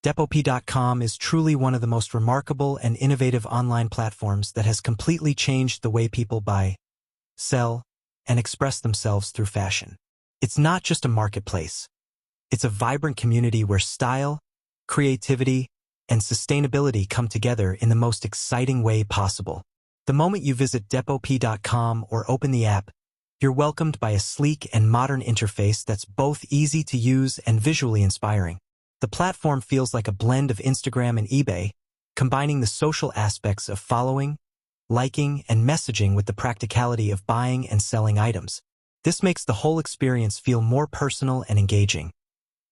Depop.com is truly one of the most remarkable and innovative online platforms that has completely changed the way people buy, sell, and express themselves through fashion. It's not just a marketplace. It's a vibrant community where style, creativity, and sustainability come together in the most exciting way possible. The moment you visit Depop.com or open the app, you're welcomed by a sleek and modern interface that's both easy to use and visually inspiring. The platform feels like a blend of Instagram and eBay, combining the social aspects of following, liking, and messaging with the practicality of buying and selling items. This makes the whole experience feel more personal and engaging.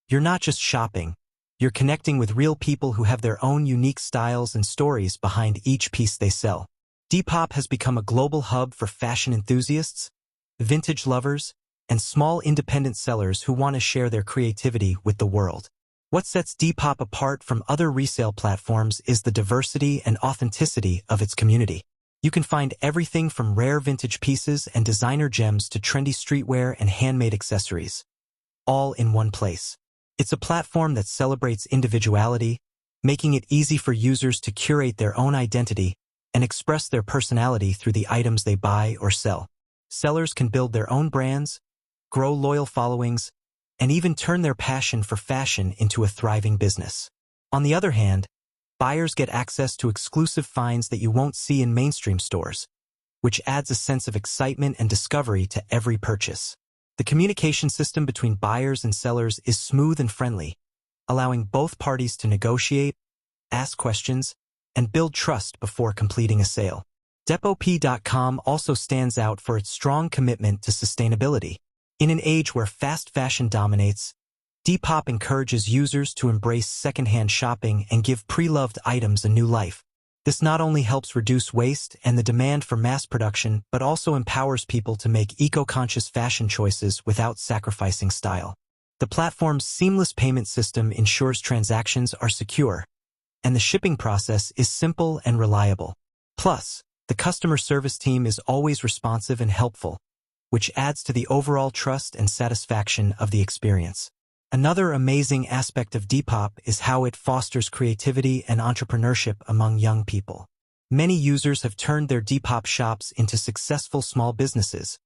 You're not just shopping, you're connecting with real people who have their own unique styles and stories behind each piece they sell. Depop has become a global hub for fashion enthusiasts, vintage lovers, and small independent sellers who want to share their creativity with the world. What sets Depop apart from other resale platforms is the diversity and authenticity of its community. You can find everything from rare vintage pieces and designer gems to trendy streetwear and handmade accessories, all in one place. It's a platform that celebrates individuality, making it easy for users to curate their own identity and express their personality through the items they buy or sell. Sellers can build their own brands, grow loyal followings, and even turn their passion for fashion into a thriving business. On the other hand, buyers get access to exclusive finds that you won't see in mainstream stores, which adds a sense of excitement and discovery to every purchase. The communication system between buyers and sellers is smooth and friendly, allowing both parties to negotiate, ask questions, and build trust before completing a sale. Depop.com also stands out for its strong commitment to sustainability. In an age where fast fashion dominates, Depop encourages users to embrace secondhand shopping and give pre-loved items a new life. This not only helps reduce waste and the demand for mass production, but also empowers people to make eco-conscious fashion choices without sacrificing style. The platform's seamless payment system ensures transactions are secure, and the shipping process is simple and reliable. Plus, the customer service team is always responsive and helpful, which adds to the overall trust and satisfaction of the experience. Another amazing aspect of Depop is how it fosters creativity and entrepreneurship among young people. Many users have turned their Depop shops into successful small businesses,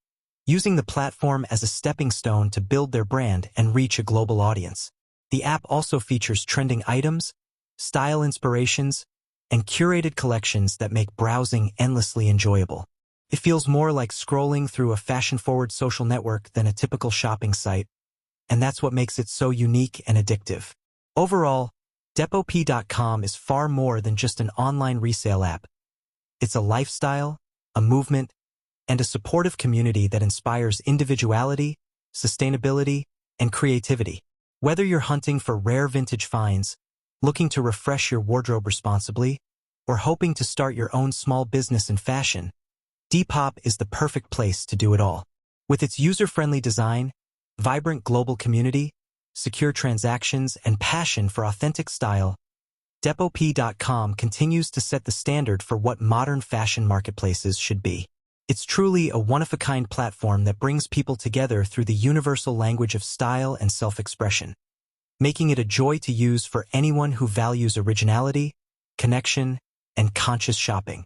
using the platform as a stepping stone to build their brand and reach a global audience. The app also features trending items, style inspirations, and curated collections that make browsing endlessly enjoyable. It feels more like scrolling through a fashion-forward social network than a typical shopping site, and that's what makes it so unique and addictive. Overall, Depop.com is far more than just an online resale app. It's a lifestyle, a movement, and a supportive community that inspires individuality, sustainability, and creativity. Whether you're hunting for rare vintage finds, looking to refresh your wardrobe responsibly, or hoping to start your own small business in fashion, Depop is the perfect place to do it all. With its user-friendly design, vibrant global community, secure transactions, and passion for authentic style, Depop.com continues to set the standard for what modern fashion marketplaces should be. It's truly a one-of-a-kind platform that brings people together through the universal language of style and self-expression, making it a joy to use for anyone who values originality, connection, and conscious shopping.